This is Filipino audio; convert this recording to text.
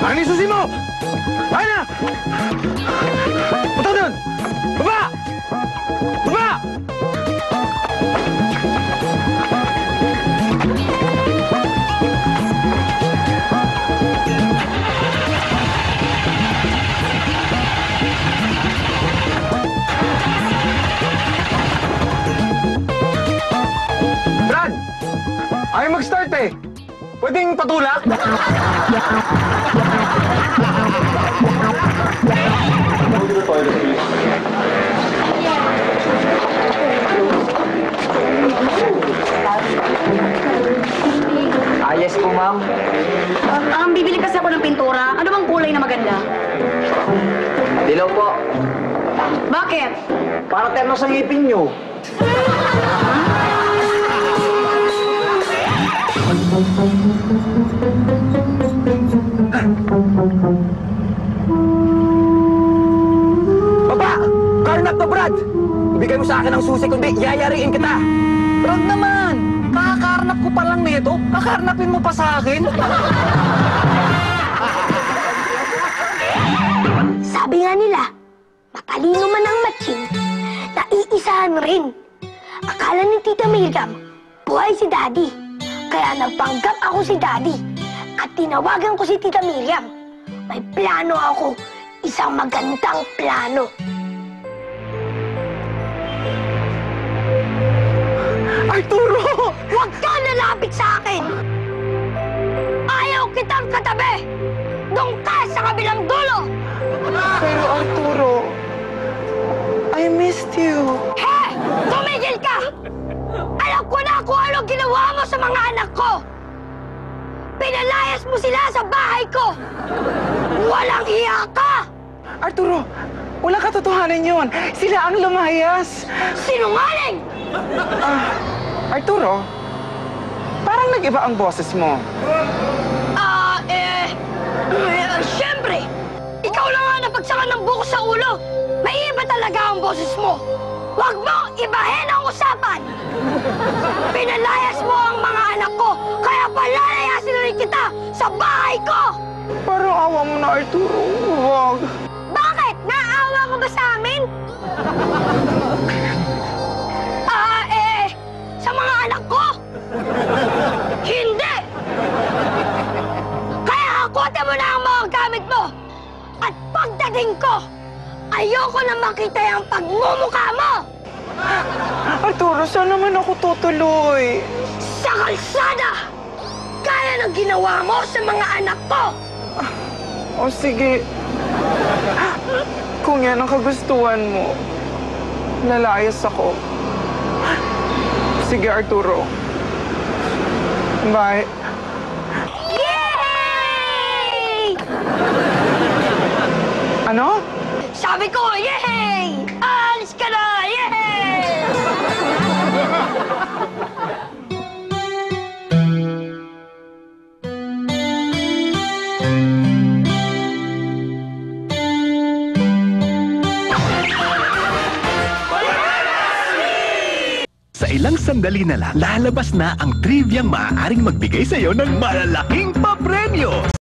Ano yung susi mo? Ay na! Punta doon! Baba! Baba! Brad! Ayaw mag-start eh! Pwedeng patulak? Yes po, ma'am. Bibili kasi ako ng pintura. Ano bang kulay na maganda? Dilaw po. Bakit? Para terno sa ngipin nyo. Baba! Karnap na, Brad! Ibigay mo sa akin ang susi, kundi yayariin kita! Brad naman! Kakakarnap ko pa lang nito. Kakarnapin mo pa sa akin. Sabi nga nila, matalino man ang matching, naiisahan rin. Akala ni Tita Miriam, buhay si Daddy. Kaya nagpanggap ako si Daddy at tinawagan ko si Tita Miriam. May plano ako, isang magandang plano. Arturo! Huwag ka nalapit sa akin! Ayaw kitang katabi! Doon ka sa kabilang dulo! Pero Arturo, I missed you. He! Tumigil ka! Alam ko na kung ano ginawa mo sa mga anak ko! Pinalayas mo sila sa bahay ko! Walang hiya ka! Arturo, walang katotohanan yun. Sila ang lumayas. Sinungaling! Arturo, parang nag-iba ang boses mo. Siyempre! Ikaw na nga napagsakan ng buko sa ulo! May iba talaga ang boses mo! Huwag mong ibahin ang usapan! Pinalayas mo ang mga anak ko, kaya palalayasin rin kita sa bahay ko! Parang awa mo na, Arturo. Huwag. Bakit? Naawa ka ba sa amin? Sa mga anak ko? Hindi! Kaya hakutin mo na ang mga gamit mo! At pagdating ko, ayoko na makita yung pagmumukha mo! Arturo, saan naman ako tutuloy? Sa kalsada! Kaya ng ginawa mo sa mga anak ko! O sige. Kung yan ang kagustuhan mo, lalayas ako. Sige, Arturo. Bye. Yay! Ano? Sabi ko, yay! Alis ka na! Yay! Sa ilang sandali na lang, lalabas na ang trivyang maaaring magbigay sa iyo ng malalaking papremyo.